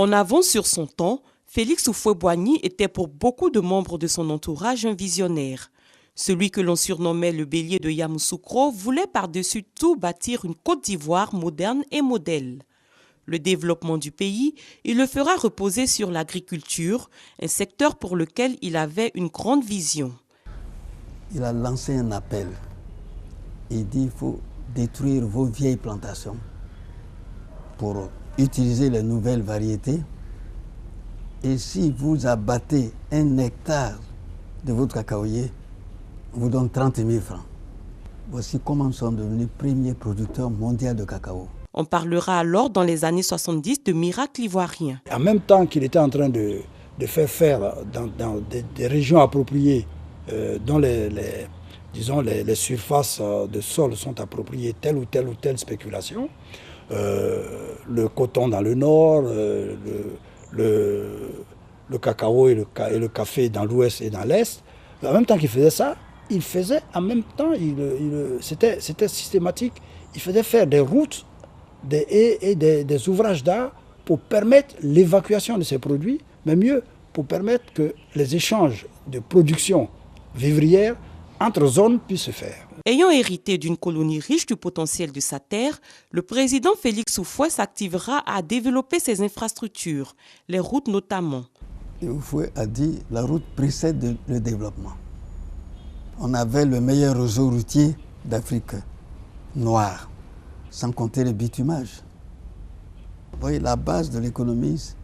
En avance sur son temps, Félix Houphouët-Boigny était pour beaucoup de membres de son entourage un visionnaire. Celui que l'on surnommait le bélier de Yamoussoukro voulait par-dessus tout bâtir une Côte d'Ivoire moderne et modèle. Le développement du pays, il le fera reposer sur l'agriculture, un secteur pour lequel il avait une grande vision. Il a lancé un appel. Il dit qu'il faut détruire vos vieilles plantations pour utiliser les nouvelles variétés. Et si vous abattez 1 hectare de votre cacaoyer, on vous donne 30 000 francs. Voici comment nous sommes devenus premier producteur mondial de cacao. On parlera alors dans les années 70 de miracles ivoiriens. En même temps qu'il était en train de faire dans des régions appropriées, dont les surfaces de sol sont appropriées telle ou telle spéculation, le coton dans le nord, le cacao et le café dans l'ouest et dans l'est. En même temps qu'il faisait ça, il faisait en même temps, c'était systématique, il faisait faire des routes, des haies et des ouvrages d'art pour permettre l'évacuation de ces produits, mais mieux, pour permettre que les échanges de production vivrière entre zones puissent se faire. Ayant hérité d'une colonie riche du potentiel de sa terre, le président Félix Houphouët s'activera à développer ses infrastructures, les routes notamment. Houphouët a dit la route précède le développement. On avait le meilleur réseau routier d'Afrique noire, sans compter le bitumage. Vous voyez, la base de l'économie,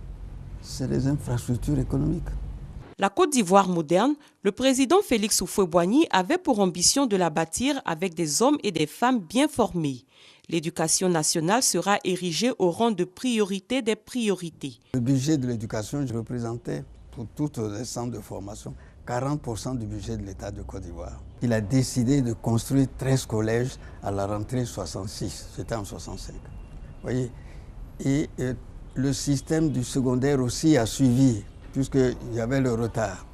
c'est les infrastructures économiques. La Côte d'Ivoire moderne, le président Félix Houphouët-Boigny avait pour ambition de la bâtir avec des hommes et des femmes bien formés. L'éducation nationale sera érigée au rang de priorité des priorités. Le budget de l'éducation, je représentais pour tous les centres de formation 40% du budget de l'État de Côte d'Ivoire. Il a décidé de construire 13 collèges à la rentrée 66, c'était en 65. Vous voyez, et le système du secondaire aussi a suivi, puisqu'il y avait le retard.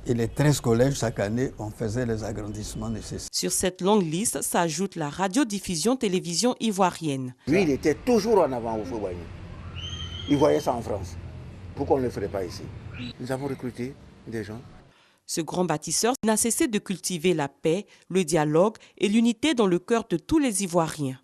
Et les 13 collèges, chaque année, on faisait les agrandissements nécessaires. Sur cette longue liste s'ajoute la radiodiffusion-télévision ivoirienne. Lui, il était toujours en avant au Houphouët-Boigny. Il voyait ça en France. Pourquoi on ne le ferait pas ici? Nous avons recruté des gens. Ce grand bâtisseur n'a cessé de cultiver la paix, le dialogue et l'unité dans le cœur de tous les Ivoiriens.